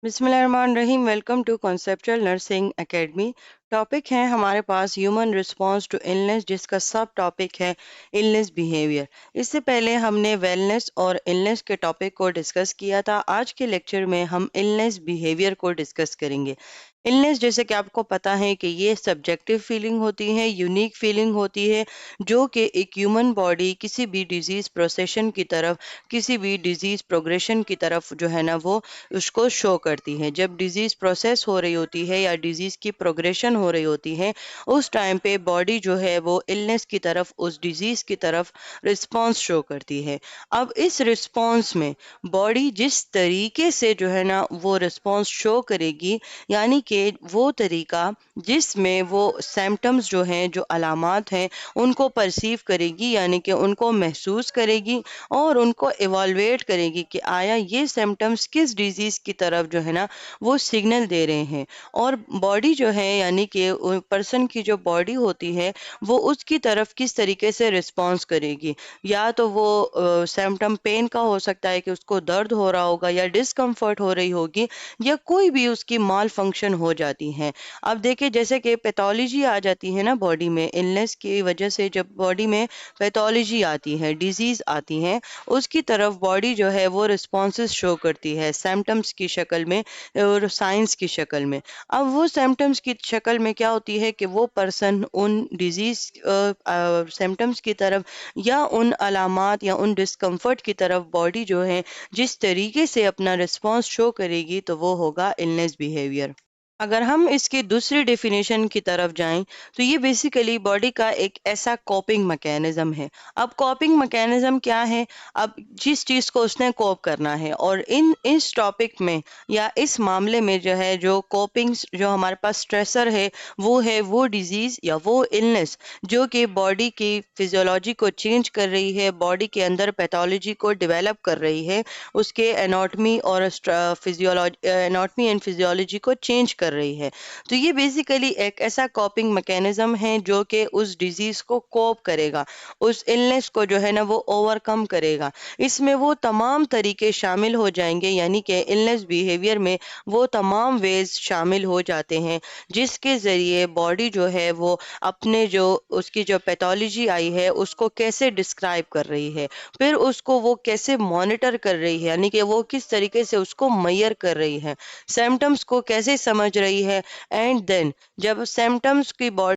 बिस्मिल्लाहिर्रहमानिर्रहीम। Welcome to conceptual nursing academy. Topic है हमारे पास ह्यूमन रिस्पॉन्स टू इलनेस, जिसका सब टॉपिक है इलनेस बिहेवियर। इससे पहले हमने वेलनेस और इलनेस के टॉपिक को डिस्कस किया था। आज के लेक्चर में हम इलनेस बिहेवियर को डिस्कस करेंगे। इलनेस, जैसे कि आपको पता है कि ये सब्जेक्टिव फीलिंग होती है, यूनिक फीलिंग होती है, जो कि एक ह्यूमन बॉडी किसी भी डिजीज़ प्रोसेशन की तरफ, किसी भी डिजीज़ प्रोग्रेशन की तरफ जो है ना वो उसको शो करती है। जब डिजीज़ प्रोसेस हो रही होती है या डिजीज़ की प्रोग्रेशन हो रही होती है, उस टाइम पे बॉडी जो है वो इलनेस की तरफ, उस डिजीज़ की तरफ रिस्पॉन्स शो करती है। अब इस रिस्पॉन्स में बॉडी जिस तरीके से जो है ना वो रिस्पॉन्स शो करेगी, यानी कि वो तरीका जिसमें वो सिम्टम्स जो हैं, जो अलामात हैं, उनको परसीव करेगी, यानी कि उनको महसूस करेगी और उनको इवॉल्वेट करेगी कि आया ये सिम्टम्स किस डिजीज़ की तरफ जो है ना वो सिग्नल दे रहे हैं। और बॉडी जो है, यानी कि पर्सन की जो बॉडी होती है, वो उसकी तरफ किस तरीके से रिस्पॉन्स करेगी। या तो वो सिम्टम पेन का हो सकता है कि उसको दर्द हो रहा होगा या डिस्कम्फर्ट हो रही होगी, या कोई भी उसकी माल फंक्शन हो जाती है। अब देखिए, जैसे कि पैथोलॉजी आ जाती है ना बॉडी में, इलनेस की वजह से जब बॉडी में पैथोलॉजी आती है, डिजीज़ आती है, उसकी तरफ बॉडी जो है वो रिस्पॉन्सेस शो करती है सिम्टम्स की शक्ल में और साइंस की शक्ल में। अब वो सिम्टम्स की शक्ल में क्या होती है कि वो पर्सन उन डिजीज़ सिम्टम्स की तरफ या उन अलामात या उन डिस्कम्फर्ट की तरफ बॉडी जो है जिस तरीके से अपना रिस्पॉन्स शो करेगी, तो वो होगा इलनेस बिहेवियर। अगर हम इसकी दूसरी डेफिनेशन की तरफ जाएं, तो ये बेसिकली बॉडी का एक ऐसा कॉपिंग मैकेनिज्म है। अब कॉपिंग मैकेनिज्म क्या है? अब जिस चीज़ को उसने कॉप करना है, और इस टॉपिक में या इस मामले में जो है, जो कॉपिंग, जो हमारे पास स्ट्रेसर है, वो डिजीज़ या वो इलनेस जो कि बॉडी की फिजियोलॉजी को चेंज कर रही है, बॉडी के अंदर पैथोलॉजी को डेवलप कर रही है, उसके एनाटॉमी और एनाटॉमी एंड फिजियोलॉजी को चेंज कर रही है। तो ये बेसिकली एक ऐसा कॉपिंग मैकेनिज्म है जो कि उस डिजीज को कोप करेगा, उस इलनेस को जो है ना वो ओवरकम करेगा। इसमें वो तमाम तरीके शामिल हो जाएंगे, यानी कि इलनेस बिहेवियर में वो तमाम वेज शामिल हो जाते हैं जिसके ज़रिए बॉडी जो है वो अपने जो उसकी जो पैथोलॉजी आई है उसको कैसे डिस्क्राइब कर रही है, फिर उसको वो कैसे मॉनिटर कर रही है, यानी कि वो किस तरीके से उसको मेजर कर रही है, सिम्टम्स को कैसे समझ रही है। एंड देन जब सिम्टम्स की बॉडी